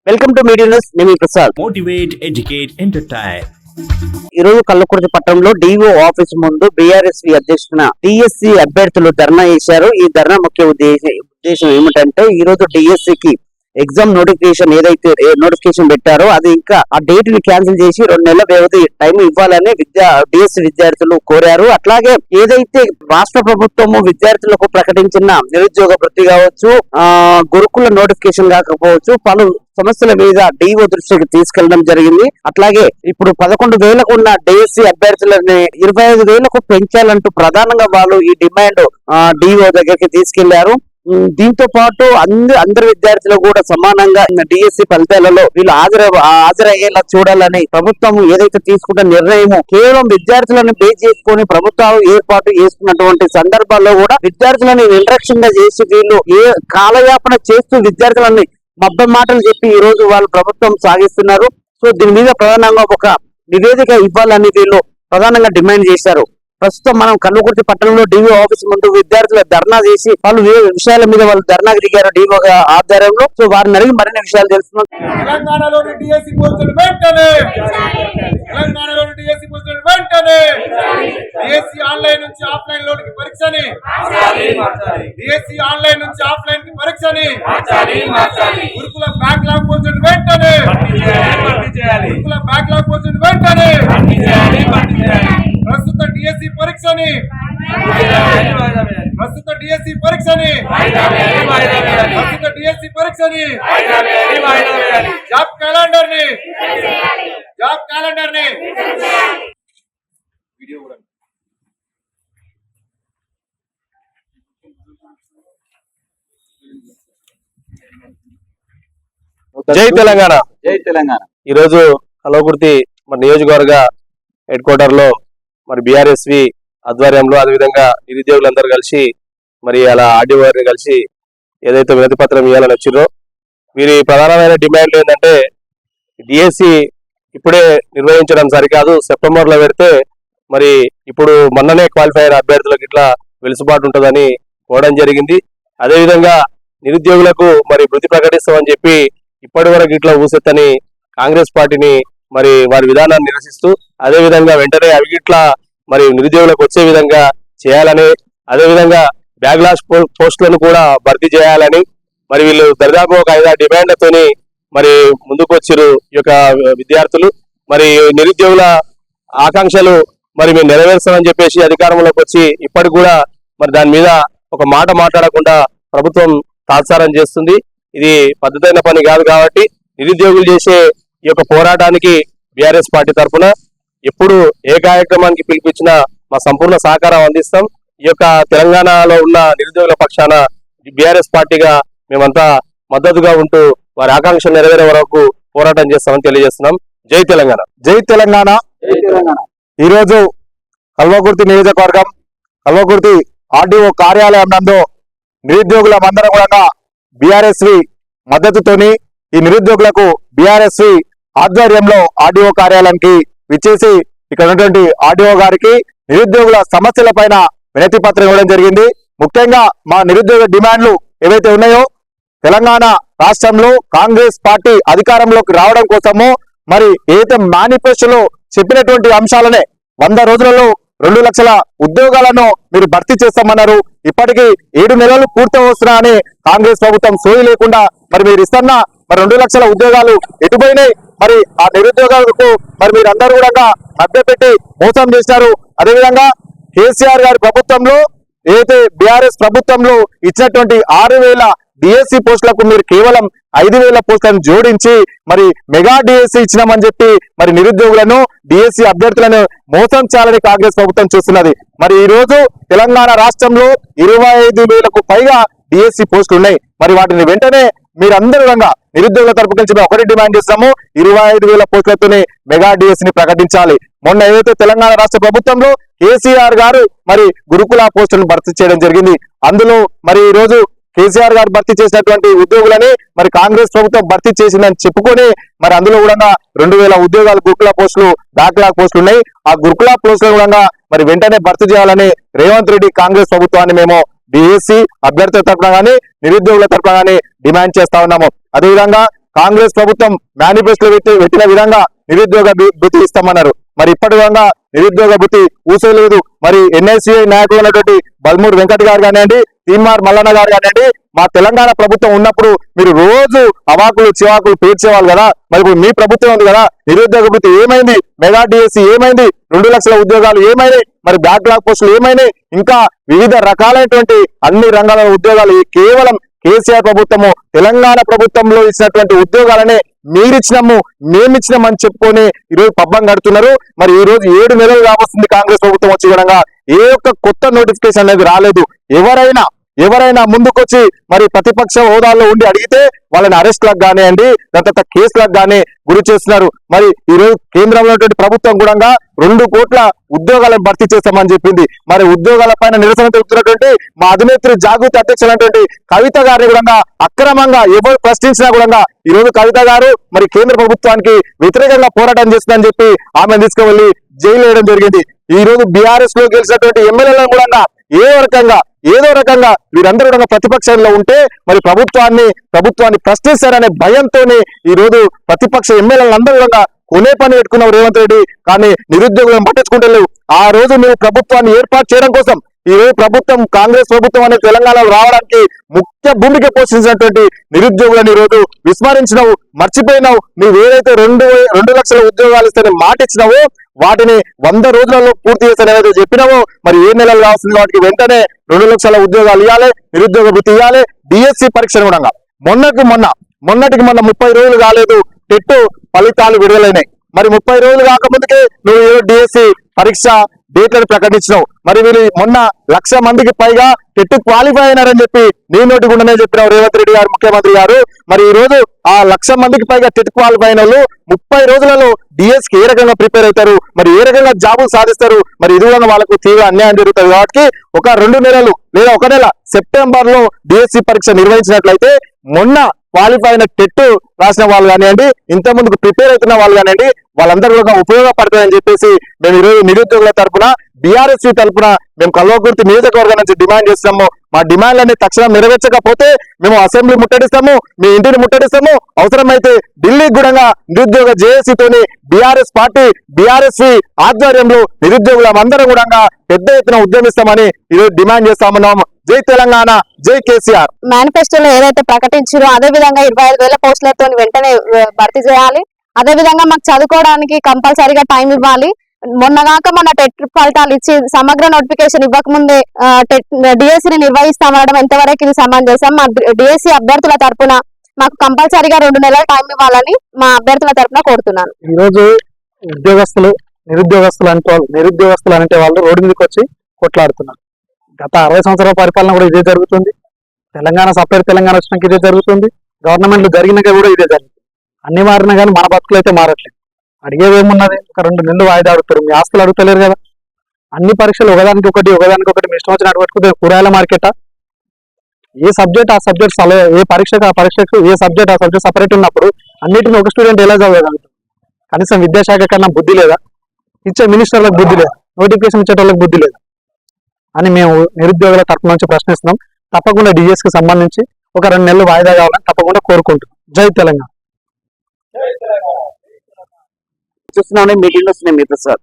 Welcome to media news. నేను మీ Prasad. Motivate, educate, entertain. ఈ రోజు కల్లకుర్తి పట్టణంలో డిఓ ఆఫీస్ ముందు బీఆర్ఎస్వి అధ్యక్షున టిఎస్సి అభ్యర్థులు ధర్నా చేశారు. ఈ ధర్నా ముఖ్య ఉద్దేశం ఏమిటంటే ఈ రోజు డిఎస్సికి ఎగ్జామ్ నోటిఫికేషన్ ఏదైతే నోటిఫికేషన్ పెట్టారో అది ఇంకా ఆ డేట్ ని క్యాన్సిల్ చేసి 2 నెలల వ్యవధి టైం ఇవ్వాలని డిఎస్సి విద్యార్థులు కోరారు. అట్లాగే ఏదైతే రాష్ట్ర ప్రభుత్వము విద్యార్థులకు ప్రకటించిన నిరుద్యోగ వృత్తి కావచ్చు, గురుకుల నోటిఫికేషన్ కాకపోవచ్చు, పలు సమస్యల మీద డిఓ దృష్టికి తీసుకెళ్లడం జరిగింది. అట్లాగే ఇప్పుడు 11,000కు ఉన్న డిఎస్సి అభ్యర్థులని 25,000కు పెంచాలంటూ ప్రధానంగా వాళ్ళు ఈ డిమాండ్ డిఓ దగ్గరికి తీసుకెళ్లారు. దీంతో పాటు అందరి విద్యార్థులు కూడా సమానంగా డిఎస్సి ఫలితాలలో వీళ్ళు హాజరయ్యేలా చూడాలని ప్రభుత్వం ఏదైతే తీసుకున్న నిర్ణయం కేవలం విద్యార్థులను బేస్ చేసుకుని ప్రభుత్వాలు ఏర్పాటు చేసుకున్నటువంటి సందర్భాల్లో కూడా విద్యార్థులను నిర్లక్ష్యంగా చేసి వీళ్ళు కాలయాపన చేస్తూ విద్యార్థులని మబ్బ మాటలు చెప్పి ఈ రోజు వాళ్ళు ప్రభుత్వం సాగిస్తున్నారు. సో దీని మీద ప్రధానంగా ఒక నివేదిక ఇవ్వాలని వీళ్ళు ప్రధానంగా డిమాండ్ చేశారు. ప్రస్తుతం మనం కల్లకుర్తి పట్టణంలో డిఓ ఆఫీస్ ముందు విద్యార్థులు ధర్నా చేసి పలు విషయాల మీద వాళ్ళు ధర్నాకు దిగారు డిఓ ఆధ్వర్యంలో. సో వారిని అడిగి మరిన్ని విషయాలు తెలుసుకున్నాం. తెలంగాణలోని డిఎస్సి పోస్టులు వెంటనే, తెలంగాణలోని డిఎస్సి పోస్టులు వెంటనే, డిఎస్సి ఆన్లైన్ నుంచి ఆఫ్లైన్ లోనికి పరీక్షని, డిఎస్సి ఆన్లైన్ నుంచి ఆఫ్లైన్ కి పరీక్షని, గురుకుల బ్యాక్లాగ్ పోస్టులు వెంటనే, గురుకుల బ్యాక్లాగ్ పోస్టులు వెంటనే, ప్రస్తుత డిఎస్సి పరీక్షని, ప్రస్తుత డిఎస్సి పరీక్షని, ప్రస్తుత డిఎస్సి పరీక్షని, జాబ్ క్యాలెండర్ ని, జాబ్ క్యాలెండర్ ని వీడియో కూడా జై తెలంగాణ. జై తెలంగాణ. ఈరోజు కల్లకుర్తి మరి నియోజకవర్గ హెడ్ క్వార్టర్ లో మరి బీఆర్ఎస్వి ఆధ్వర్యంలో అదేవిధంగా నిరుద్యోగులందరూ కలిసి మరి అలా ఆర్డీఓ గారిని కలిసి ఏదైతే వినతి పత్రం ఇవ్వాలని వచ్చిరో వీరి ప్రధానమైన డిమాండ్లు ఏంటంటే డిఎస్సి ఇప్పుడే నిర్వహించడం సరికాదు, సెప్టెంబర్ లో పెడితే మరి ఇప్పుడు మొన్ననే క్వాలిఫై అయిన అభ్యర్థులకు ఇట్లా వెలుసుబాటు ఉంటుందని కోవడం జరిగింది. అదేవిధంగా నిరుద్యోగులకు మరి వృత్తి ప్రకటిస్తామని చెప్పి ఇప్పటి వరకు ఇట్లా ఊసెత్తని కాంగ్రెస్ పార్టీని మరి వారి విధానాన్ని నిరసిస్తూ అదేవిధంగా వెంటనే అవి ఇట్లా మరి నిరుద్యోగులకు వచ్చే విధంగా చేయాలని, అదేవిధంగా బ్యాక్లాగ్ పోస్టులను కూడా భర్తీ చేయాలని మరి వీళ్ళు దరిదాపు ఒక 5-6 డిమాండ్లతోని మరి ముందుకు వచ్చిరు ఈ యొక్క విద్యార్థులు. మరి నిరుద్యోగుల ఆకాంక్షలు మరి మేము నెరవేర్చామని చెప్పేసి అధికారంలోకి వచ్చి ఇప్పటికి కూడా మరి దాని మీద ఒక మాట మాట్లాడకుండా ప్రభుత్వం తాత్సారం చేస్తుంది. ఇది పద్ధతైన పని కాదు. కాబట్టి నిరుద్యోగులు చేసే ఈ యొక్క పోరాటానికి బీఆర్ఎస్ పార్టీ తరఫున ఎప్పుడు ఏ కార్యక్రమానికి పిలిపించినా మా సంపూర్ణ సహకారం అందిస్తాం. ఈ యొక్క తెలంగాణలో ఉన్న నిరుద్యోగుల పక్షాన బీఆర్ఎస్ పార్టీగా మేమంతా మద్దతుగా ఉంటూ వారి ఆకాంక్ష నెరవేరే వరకు పోరాటం చేస్తామని తెలియజేస్తున్నాం. జై తెలంగాణ. జై తెలంగాణ. ఈ రోజు కల్వకుర్తి నియోజకవర్గం కల్వకుర్తి ఆర్డీఓ కార్యాలయం నందు నిరుద్యోగులందరం కూడా బీఆర్ఎస్వి మద్దతుతోని ఈ నిరుద్యోగులకు బీఆర్ఎస్వి ఆధ్వర్యంలో ఆర్డీఓ కార్యాలయానికి విచ్చేసి ఇక్కడ ఉన్నటువంటి ఆర్డీఓ గారికి నిరుద్యోగుల సమస్యల పైన వినతి పత్రం ఇవ్వడం జరిగింది. ముఖ్యంగా మా నిరుద్యోగ డిమాండ్లు ఏవైతే ఉన్నాయో తెలంగాణ రాష్ట్రంలో కాంగ్రెస్ పార్టీ అధికారంలోకి రావడం కోసము మరి ఏదైతే మేనిఫెస్టోలో చెప్పినటువంటి అంశాలనే 100 రోజులలో 2 లక్షల ఉద్యోగాలను మీరు భర్తీ చేస్తామన్నారు. ఇప్పటికీ 7 నెలలు పూర్తి వస్తున్నా అని కాంగ్రెస్ ప్రభుత్వం సోయి లేకుండా మరి మీరు ఇస్తున్న మరి 2 లక్షల ఉద్యోగాలు ఎటుపోయినాయి? మరి ఆ నిరుద్యోగాలకు మరి మీరందరూ కూడా మభ్యపెట్టి మోసం చేశారు. అదేవిధంగా కేసీఆర్ గారి ప్రభుత్వంలో ఏదైతే బీఆర్ఎస్ ప్రభుత్వంలో ఇచ్చినటువంటి 6,000 డిఎస్సి పోస్టులకు మీరు కేవలం 5,000 పోస్టులను జోడించి మరి మెగా డిఎస్సి ఇచ్చినామని చెప్పి మరి నిరుద్యోగులను డిఎస్సి అభ్యర్థులను మోసం చేయాలని కాంగ్రెస్ ప్రభుత్వం చూస్తున్నది. మరి ఈ రోజు తెలంగాణ రాష్ట్రంలో 25,000కు పైగా డిఎస్సి పోస్టులు ఉన్నాయి. మరి వాటిని వెంటనే మీరందరూ నిరుద్యోగుల తరపు నుంచి మేము ఒకటి డిమాండ్ చేస్తాము, 25,000 పోస్టులతోనే మెగా డిఎస్సిని ప్రకటించాలి. మొన్న ఏదైతే తెలంగాణ రాష్ట్ర ప్రభుత్వంలో కేసీఆర్ గారు మరి గురుకుల పోస్టులను భర్తీ చేయడం జరిగింది. అందులో మరి ఈ రోజు కేసీఆర్ గారు భర్తీ చేసినటువంటి ఉద్యోగులని మరి కాంగ్రెస్ ప్రభుత్వం భర్తీ చేసిందని చెప్పుకొని మరి అందులో కూడా 2,000 ఉద్యోగాలు గురుకుల పోస్టులు బ్యాక్లాగ్ పోస్టులు ఉన్నాయి. ఆ గురుకుల పోస్టులు కూడా మరి వెంటనే భర్తీ చేయాలని రేవంత్ రెడ్డి కాంగ్రెస్ ప్రభుత్వాన్ని మేము డిఎస్సి అభ్యర్థుల తరఫున గానీ నిరుద్యోగుల తరఫున గానీ డిమాండ్ చేస్తా ఉన్నాము. అదేవిధంగా కాంగ్రెస్ ప్రభుత్వం మేనిఫెస్టో పెట్టిన విధంగా నిరుద్యోగ భృతి ఇస్తామన్నారు. మరి ఇప్పటి విధంగా నిరుద్యోగ భృతి ఊసేలేదు. మరి ఎన్ఎస్యుఐ నాయకులు ఉన్నటువంటి బల్మూరు వెంకట్ గారు కానివ్వండి, తీన్మార్ మల్లన్న గారు కానివ్వండి, మా తెలంగాణ ప్రభుత్వం ఉన్నప్పుడు మీరు రోజు అవాకులు చివాకులు పేర్చేవాళ్ళు కదా. మరి ఇప్పుడు మీ ప్రభుత్వం ఉంది కదా, నిరుద్యోగ భృతి ఏమైంది, మెగా డిఎస్సి ఏమైంది, 2 లక్షల ఉద్యోగాలు ఏమైనాయి, మరి బ్యాక్లాగ్ పోస్టులు ఏమైనాయి, ఇంకా వివిధ రకాలైనటువంటి అన్ని రంగాల ఉద్యోగాలు కేవలం కేసీఆర్ ప్రభుత్వము తెలంగాణ ప్రభుత్వంలో ఇచ్చినటువంటి ఉద్యోగాలనే మీరిచ్చినాము మేమిచ్చినామని చెప్పుకొని ఈరోజు పబ్బం కడుతున్నారు. మరి ఈ రోజు 7 నెలలు కావస్తుంది కాంగ్రెస్ ప్రభుత్వం వచ్చి కూడా ఏ ఒక్క కొత్త నోటిఫికేషన్ అనేది రాలేదు. ఎవరైనా ముందుకొచ్చి మరి ప్రతిపక్ష హోదాల్లో ఉండి అడిగితే వాళ్ళని అరెస్ట్లకు కానివ్వండి, తర్వాత కేసులకు కానీ గురి చేస్తున్నారు. మరి ఈ రోజు కేంద్రంలో ఉన్నటువంటి ప్రభుత్వం కూడా 2 కోట్ల ఉద్యోగాలను భర్తీ చేస్తామని చెప్పింది. మరి ఉద్యోగాల పైన నిరసన తెలుపుతున్నటువంటి మా అధినేత్రి జాగృతి అధ్యక్షులైనటువంటి కవిత గారిని కూడా అక్రమంగా ఎవరు ప్రశ్నించినా కూడా ఈ రోజు కవిత గారు మరి కేంద్ర ప్రభుత్వానికి వ్యతిరేకంగా పోరాటం చేస్తుందని చెప్పి ఆమె తీసుకువెళ్లి జైలు వేయడం జరిగింది. ఈ రోజు బీఆర్ఎస్ లో గెలిచినటువంటి ఎమ్మెల్యేలను కూడా ఏదో రకంగా వీరందరూ కూడా ప్రతిపక్షంలో ఉంటే మరి ప్రభుత్వాన్ని ప్రశ్నిస్తారనే భయంతోనే ఈ రోజు ప్రతిపక్ష ఎమ్మెల్యేలందరూ కూడా కొనే పని పెట్టుకున్నావు రేవంత్ రెడ్డి. కానీ నిరుద్యోగులను పట్టించుకుంటలేవు. ఆ రోజు నువ్వు ప్రభుత్వాన్ని ఏర్పాటు చేయడం కోసం ఈ రోజు ప్రభుత్వం కాంగ్రెస్ ప్రభుత్వం అనే తెలంగాణలో రావడానికి ముఖ్య భూమిక పోషించినటువంటి నిరుద్యోగులను ఈ రోజు విస్మరించినావు, మర్చిపోయినావు. నువ్వు ఏదైతే 2 లక్షల ఉద్యోగాలు ఇస్తానే మాట ఇచ్చినావో వాటిని 100 రోజులలో పూర్తి చేస్తానని చెప్పినావో మరి 7 నెలలు కావాల్సింది. వాటికి వెంటనే 2 లక్షల ఉద్యోగాలు ఇవ్వాలి, నిరుద్యోగ భృతి ఇవ్వాలి. డిఎస్సి పరీక్షను కూడా మొన్నటికి 30 రోజులు కాలేదు టెట్ ఫలితాలు విడుదలైనాయి. మరి 30 రోజులు కాకముందుకే నువ్వు డిఎస్సి పరీక్ష డేట్లను ప్రకటించినావు. మరి వీళ్ళు మొన్న 1,00,000 మందికి పైగా టెట్ క్వాలిఫై అయినారని చెప్పి నీ నోటి గుండనే చెప్పినావు రేవంత్ రెడ్డి గారు, ముఖ్యమంత్రి గారు. మరి ఈ రోజు ఆ 1,00,000 మందికి పైగా టెట్ క్వాలిఫై అయిన వాళ్ళు 30 రోజులలో డిఎస్ కి ఏ రకంగా ప్రిపేర్ అవుతారు, మరి ఏ రకంగా జాబులు సాధిస్తారు? మరి ఇది కూడా వాళ్ళకు తీవ్ర అన్యాయం జరుగుతుంది. కాబట్టి ఒక 2 నెలలు లేదా 1 నెల సెప్టెంబర్ లో డిఎస్సి పరీక్ష నిర్వహించినట్లయితే మొన్న క్వాలిఫై అయిన టెట్ రాసిన వాళ్ళు కానివ్వండి, ఇంత ముందుకు ప్రిపేర్ అవుతున్న వాళ్ళు కానివ్వండి, వాళ్ళందరూ కూడా ఉపయోగపడతాయని చెప్పేసి మేము ఈరోజు నిరుద్యోగుల తరఫున బీఆర్ఎస్సీ తరఫున మేము కల్వకుర్తి నియోజకవర్గం నుంచి డిమాండ్ చేస్తున్నాము. మా డిమాండ్లన్నీ తక్షణం నెరవేర్చకపోతే మేము అసెంబ్లీ ముట్టడిస్తాము, మీ ఇంటిని ముట్టడిస్తాము. అవసరమైతే ఢిల్లీ కూడా నిరుద్యోగ జేఏసీతోని బీఆర్ఎస్సీ ఆధ్వర్యంలో నిరుద్యోగులం అందరం కూడా పెద్ద ఎత్తున ఉద్యమిస్తామని ఈరోజు డిమాండ్ చేస్తామన్నాము. జై తెలంగాణ, జై కేసీఆర్. మేనిఫెస్టోలో ఏదైతే ప్రకటించారో అదే విధంగా 25,000 పోస్టులతో వెంటనే భర్తీ చేయాలి. అదే విధంగా మాకు చదువుకోవడానికి కంపల్సరీగా టైం ఇవ్వాలి. మొన్నగాక మన టెట్ ఫలితాలు ఇచ్చి సమగ్ర నోటిఫికేషన్ ఇవ్వకముందే డిఎస్సిని నిర్వహిస్తామనడం ఎంతవరకు ఇది సమంజసం? మా డిఎస్సి అభ్యర్థుల తరపున మాకు కంపల్సరీగా 2 నెలల టైం ఇవ్వాలని మా అభ్యర్థుల తరపున కోరుతున్నాను. ఈ రోజు నిరుద్యోగస్తులు అంటే వాళ్ళు రోడ్డు మీదకి వచ్చి కొట్లాడుతున్నారు. గత 60 సంవత్సరాల పరిపాలన కూడా ఇదే జరుగుతుంది. సపరేట్ తెలంగాణ వచ్చినాక ఇదే జరుగుతుంది. గవర్నమెంట్లు జరిగినాక కూడా ఇదే జరుగుతుంది. అన్ని మారినా కానీ మన బతుకులు అయితే మారట్లేదు. అడిగేది ఏమున్నది? ఒక 2 నెలలు వాయిదా అడుగుతారు. మీ ఆస్తులు అడుగుతలేరు కదా. అన్ని పరీక్షలు ఒకదానికి ఒకటి మీ ఇష్టం వచ్చినట్టు పెట్టుకుంటే కూరగాయల మార్కెటా? ఏ సబ్జెక్ట్ ఆ సబ్జెక్ట్ ఏ పరీక్షకు ఆ పరీక్షకు ఏ సబ్జెక్ట్ ఆ సబ్జెక్ట్ సపరేట్ ఉన్నప్పుడు అన్నిటిని ఒక స్టూడెంట్ ఎలా చదవగలుగుతారు? కనీసం విద్యాశాఖ కన్నా బుద్ధి లేదా? ఇచ్చే మినిస్టర్లకు బుద్ధి లేదా? నోటిఫికేషన్ ఇచ్చేటోళ్ళకి బుద్ధి లేదా అని మేము నిరుద్యోగుల తరపు నుంచి ప్రశ్నిస్తున్నాం. తప్పకుండా డిఎస్కి సంబంధించి ఒక 2 నెలలు వాయిదా కావాలని తప్పకుండా కోరుకుంటున్నాం. జై తెలంగాణ. చూస్తున్నాను మీటింగ్ వస్తున్నాయి మీ ప్రసాద్.